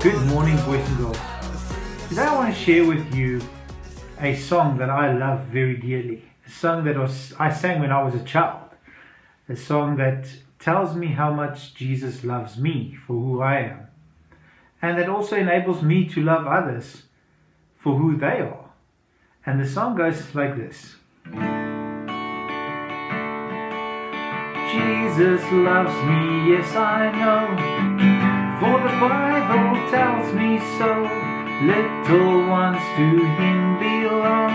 Good morning, boys and girls. Today I want to share with you a song that I love very dearly. A song that I sang when I was a child. A song that tells me how much Jesus loves me for who I am. And that also enables me to love others for who they are. And the song goes like this. Jesus loves me, yes I know. For the Bible tells me so. Little ones to Him belong.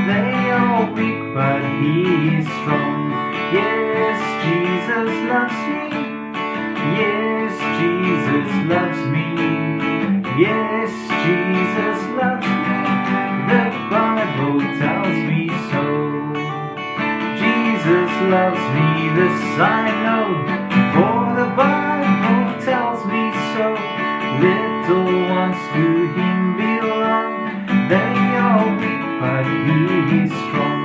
They are weak, but He is strong. Yes, Jesus loves me. Yes, Jesus loves me. Yes, Jesus loves me. The Bible tells me so. Jesus loves me, this I know. For the Bible tells me so. Little ones to Him belong. They are weak, but He is strong.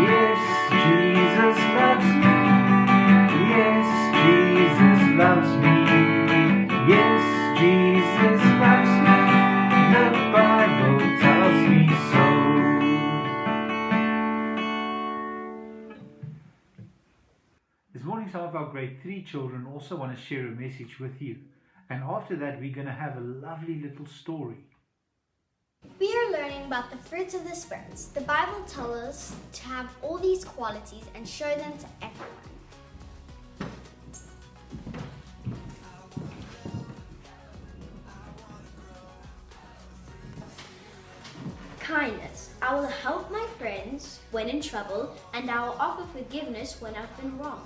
Yes, Jesus loves me. Yes, Jesus loves me. Yes, Jesus loves me. The Bible tells me so. This morning, some of our grade 3 children also want to share a message with you. And after that, we're going to have a lovely little story. We are learning about the fruits of the Spirit. The Bible tells us to have all these qualities and show them to everyone. Kindness. I will help my friends when in trouble, and I will offer forgiveness when I've been wronged.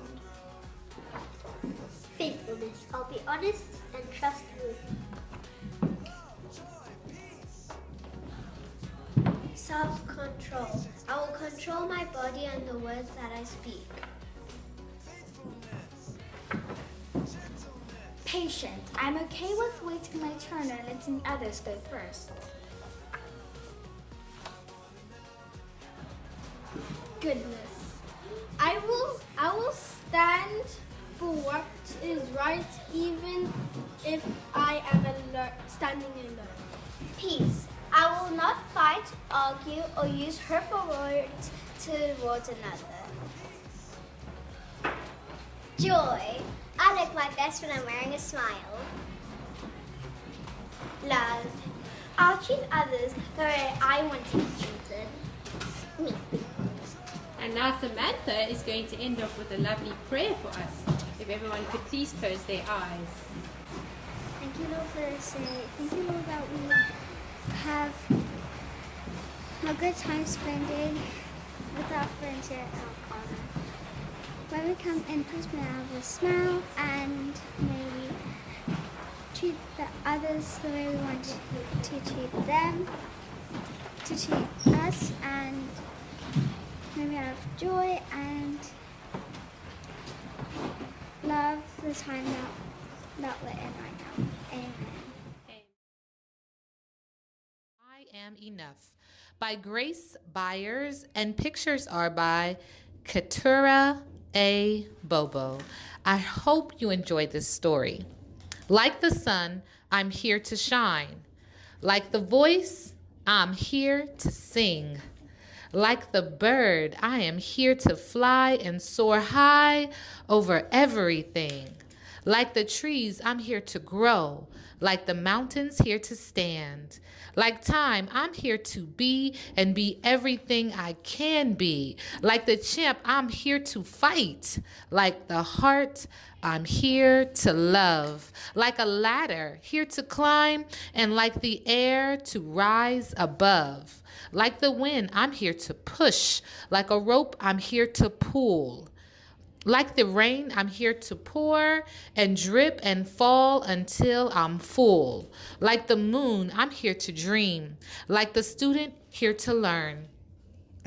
Faithfulness. I'll be honest and trustworthy. Self-control. I will control my body and the words that I speak. Patient. I'm okay with waiting my turn and letting others go first. Goodness. I will stand for what is right even if I am standing alone. Peace. I will not fight, argue, or use hurtful words towards another. Joy. I look my best when I'm wearing a smile. Love. I'll treat others the way I want to be treated. Me. And now Samantha is going to end off with a lovely prayer for us. If everyone could please close their eyes. Thank you, Lord, thank you, Lord, that we have a good time spending with our friends here at our corner. When we come in, please may I have a smile and may we treat the others the way we want to treat them, to treat us, and may we have joy and love the time that we're in right now. Amen. I Am Enough by Grace Byers, and pictures are by Keturah A. Bobo. I hope you enjoyed this story. Like the sun, I'm here to shine. Like the voice, I'm here to sing. Like the bird, I am here to fly and soar high over everything. Like the trees, I'm here to grow. Like the mountains, here to stand. Like time, I'm here to be and be everything I can be. Like the champ, I'm here to fight. Like the heart, I'm here to love. Like a ladder, here to climb, and like the air, to rise above. Like the wind, I'm here to push. Like a rope, I'm here to pull. Like the rain, I'm here to pour and drip and fall until I'm full. Like the moon, I'm here to dream. Like the student, here to learn.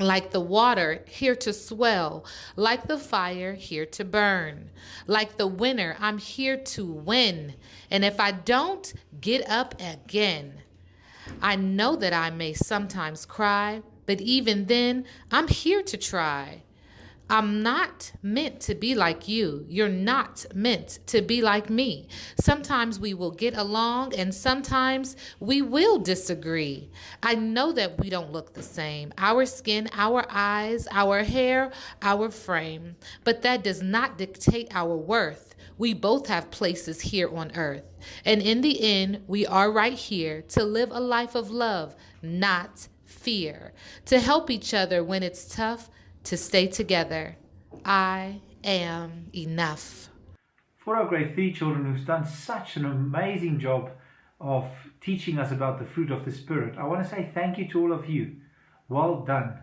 Like the water, here to swell. Like the fire, here to burn. Like the winner, I'm here to win. And if I don't, get up again. I know that I may sometimes cry, but even then, I'm here to try. I'm not meant to be like you. You're not meant to be like me. Sometimes we will get along and sometimes we will disagree. I know that we don't look the same. Our skin, our eyes, our hair, our frame. But that does not dictate our worth. We both have places here on earth. And in the end, we are right here to live a life of love, not fear. To help each other when it's tough, to stay together. I am enough. For our grade 3 children who've done such an amazing job of teaching us about the fruit of the Spirit, I want to say thank you to all of you. Well done.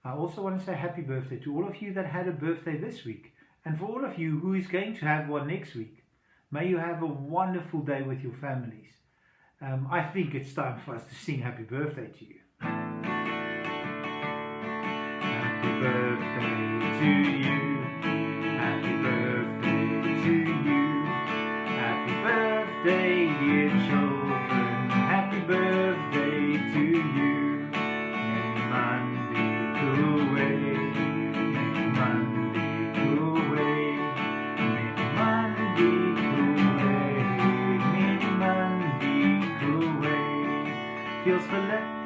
I also want to say happy birthday to all of you that had a birthday this week, and for all of you who is going to have one next week. May you have a wonderful day with your families. I think it's time for us to sing happy birthday to you. Happy birthday to you. Happy birthday to you. Happy birthday, dear children. Happy birthday to you. May Monday go away. May Monday go away. May Monday go away. May Monday go away. Feels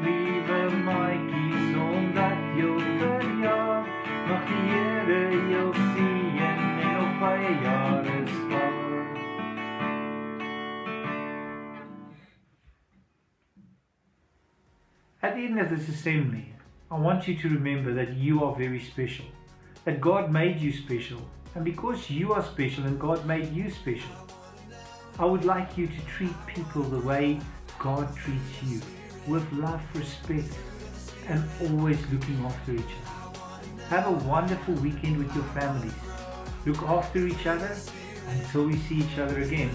lieve maatjies, omdat jou verjaar. Mag die Here jou sien en nog baie jare spaar. At the end of this assembly, I want you to remember that you are very special. That God made you special. And because you are special and God made you special, I would like you to treat people the way God treats you. With love, respect, and always looking after each other. Have a wonderful weekend with your families. Look after each other until we see each other again.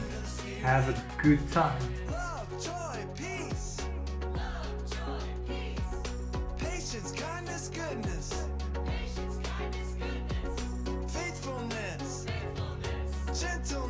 Have a good time. Love, joy, peace. Patience, kindness, goodness. Faithfulness. Gentleness.